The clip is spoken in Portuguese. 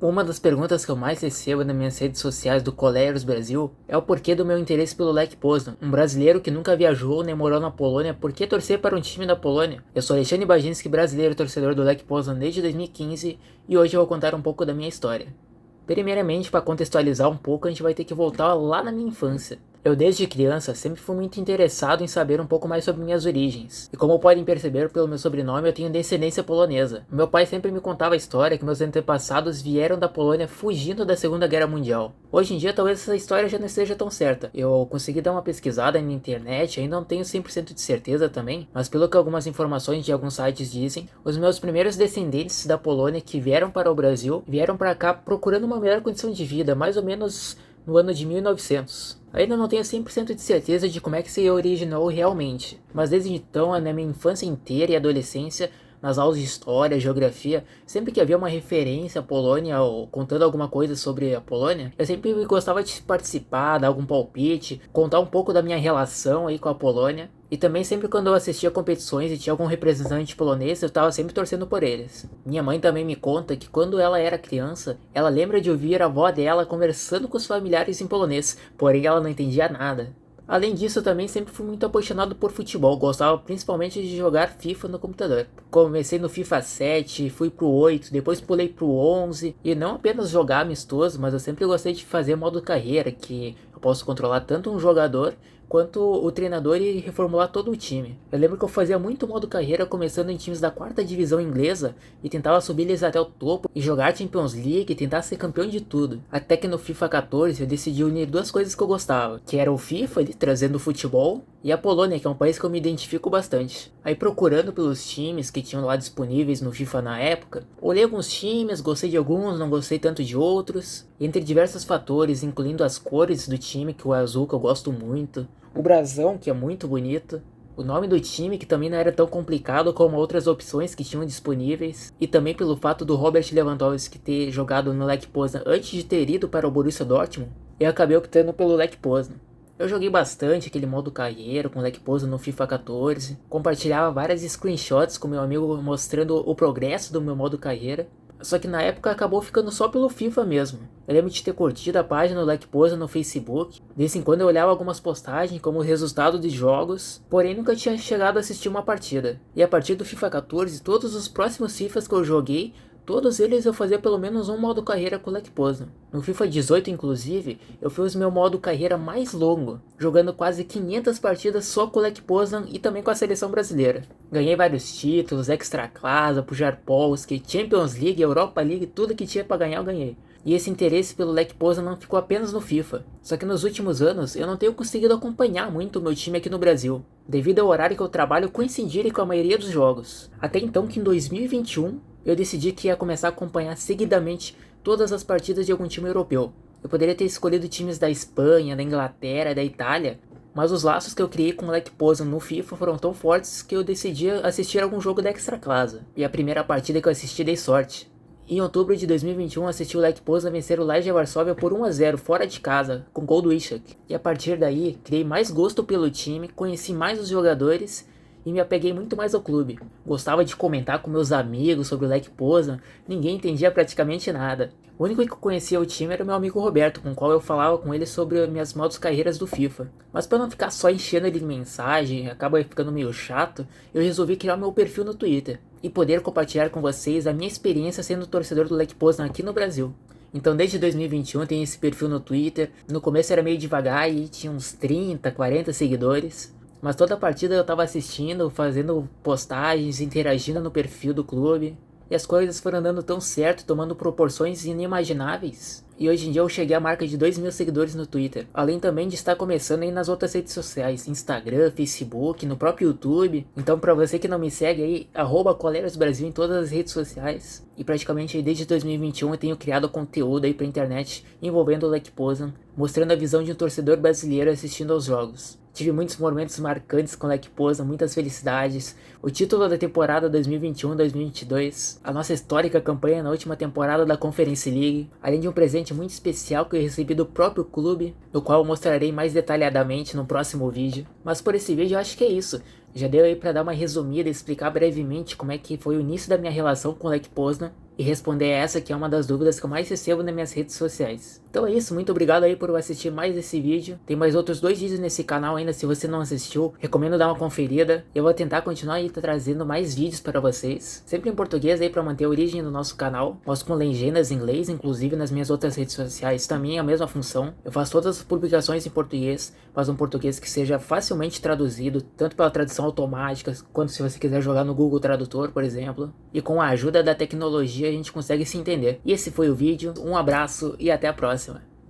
Uma das perguntas que eu mais recebo nas minhas redes sociais do Colérios Brasil é o porquê do meu interesse pelo Lech Poznan, um brasileiro que nunca viajou nem morou na Polônia, por que torcer para um time da Polônia? Eu sou Alexandre Baginski, brasileiro torcedor do Lech Poznan desde 2015 e hoje eu vou contar um pouco da minha história. Primeiramente, para contextualizar um pouco, a gente vai ter que voltar lá na minha infância. Eu desde criança sempre fui muito interessado em saber um pouco mais sobre minhas origens. E como podem perceber pelo meu sobrenome, eu tenho descendência polonesa. Meu pai sempre me contava a história que meus antepassados vieram da Polônia fugindo da Segunda Guerra Mundial. Hoje em dia talvez essa história já não esteja tão certa. Eu consegui dar uma pesquisada na internet, ainda não tenho 100% de certeza também, mas pelo que algumas informações de alguns sites dizem, os meus primeiros descendentes da Polônia que vieram para o Brasil, vieram para cá procurando uma melhor condição de vida, mais ou menos no ano de 1900. Ainda não tenho 100% de certeza de como é que se originou realmente, mas desde então, na minha infância inteira e adolescência, nas aulas de história, geografia, sempre que havia uma referência à Polônia ou contando alguma coisa sobre a Polônia, eu sempre gostava de participar, dar algum palpite, contar um pouco da minha relação aí com a Polônia. E também sempre quando eu assistia competições e tinha algum representante polonês, eu estava sempre torcendo por eles. Minha mãe também me conta que quando ela era criança, ela lembra de ouvir a avó dela conversando com os familiares em polonês, porém ela não entendia nada. Além disso, eu também sempre fui muito apaixonado por futebol, gostava principalmente de jogar FIFA no computador. Comecei no FIFA 7, fui pro 8, depois pulei pro 11, e não apenas jogar amistoso, mas eu sempre gostei de fazer modo carreira, que eu posso controlar tanto um jogador quanto o treinador e reformular todo o time. Eu lembro que eu fazia muito modo carreira começando em times da 4ª divisão inglesa e tentava subir eles até o topo e jogar Champions League e tentar ser campeão de tudo. Até que no FIFA 14 eu decidi unir duas coisas que eu gostava, que era o FIFA, ele trazendo o futebol, e a Polônia, que é um país que eu me identifico bastante. Aí procurando pelos times que tinham lá disponíveis no FIFA na época, olhei alguns times, gostei de alguns, não gostei tanto de outros, entre diversos fatores, incluindo as cores do time, que o azul que eu gosto muito, o brasão, que é muito bonito, o nome do time, que também não era tão complicado como outras opções que tinham disponíveis, e também pelo fato do Robert Lewandowski ter jogado no Lech Poznan antes de ter ido para o Borussia Dortmund, eu acabei optando pelo Lech Poznan. Eu joguei bastante aquele modo carreiro com Lech Poznan no FIFA 14, compartilhava várias screenshots com meu amigo mostrando o progresso do meu modo carreira, só que na época acabou ficando só pelo FIFA mesmo. Eu lembro de ter curtido a página do Lech Poznan no Facebook, de vez em quando eu olhava algumas postagens como resultado de jogos, porém nunca tinha chegado a assistir uma partida. E a partir do FIFA 14, todos os próximos FIFAs que eu joguei, todos eles eu fazia pelo menos um modo carreira com o Lech Poznan. No FIFA 18 inclusive, eu fiz meu modo carreira mais longo, jogando quase 500 partidas só com o Lech Poznan e também com a seleção brasileira. Ganhei vários títulos, Ekstraklasa, Pujar Polski, Champions League, Europa League, tudo que tinha pra ganhar eu ganhei. E esse interesse pelo Lech Poznan não ficou apenas no FIFA. Só que nos últimos anos eu não tenho conseguido acompanhar muito o meu time aqui no Brasil, devido ao horário que eu trabalho coincidirem com a maioria dos jogos. Até então que em 2021 eu decidi que ia começar a acompanhar seguidamente todas as partidas de algum time europeu. Eu poderia ter escolhido times da Espanha, da Inglaterra, da Itália, mas os laços que eu criei com o Lech Poznan no FIFA foram tão fortes que eu decidi assistir algum jogo da Ekstraklasa. E a primeira partida que eu assisti dei sorte. Em outubro de 2021 assisti o Lech Poznan vencer o Legia Varsóvia por 1-0 fora de casa, com gol do Ishak. E a partir daí, criei mais gosto pelo time, conheci mais os jogadores e me apeguei muito mais ao clube. Gostava de comentar com meus amigos sobre o Lech Poznan, ninguém entendia praticamente nada. O único que conhecia o time era o meu amigo Roberto, com o qual eu falava com ele sobre minhas modos carreiras do FIFA. Mas para não ficar só enchendo ele de mensagem, acaba ficando meio chato, eu resolvi criar meu perfil no Twitter e poder compartilhar com vocês a minha experiência sendo torcedor do Lech Poznan aqui no Brasil. Então desde 2021 eu tenho esse perfil no Twitter, no começo era meio devagar e tinha uns 30, 40 seguidores. Mas toda a partida eu tava assistindo, fazendo postagens, interagindo no perfil do clube. E as coisas foram andando tão certo, tomando proporções inimagináveis. E hoje em dia eu cheguei à marca de 2.000 seguidores no Twitter. Além também de estar começando aí nas outras redes sociais, Instagram, Facebook, no próprio YouTube. Então pra você que não me segue aí, @ColérosBrasil em todas as redes sociais. E praticamente aí, desde 2021 eu tenho criado conteúdo aí pra internet envolvendo o Lech Poznan, mostrando a visão de um torcedor brasileiro assistindo aos jogos. Tive muitos momentos marcantes com o Lech Poznan, muitas felicidades, o título da temporada 2021-2022, a nossa histórica campanha na última temporada da Conference League, além de um presente muito especial que eu recebi do próprio clube, no qual eu mostrarei mais detalhadamente no próximo vídeo. Mas por esse vídeo eu acho que é isso. Já deu aí pra dar uma resumida e explicar brevemente como é que foi o início da minha relação com o Lech Poznan. e responder essa que é uma das dúvidas que eu mais recebo nas minhas redes sociais. Então é isso, muito obrigado aí por assistir mais esse vídeo. Tem mais outros 2 vídeos nesse canal ainda, se você não assistiu, recomendo dar uma conferida. Eu vou tentar continuar aí trazendo mais vídeos para vocês, sempre em português aí para manter a origem do nosso canal. Mostro com legendas em inglês, inclusive nas minhas outras redes sociais também é a mesma função. Eu faço todas as publicações em português, mas um português que seja facilmente traduzido, tanto pela tradução automática, quanto se você quiser jogar no Google Tradutor, por exemplo. E com a ajuda da tecnologia a gente consegue se entender. E esse foi o vídeo, um abraço e até a próxima.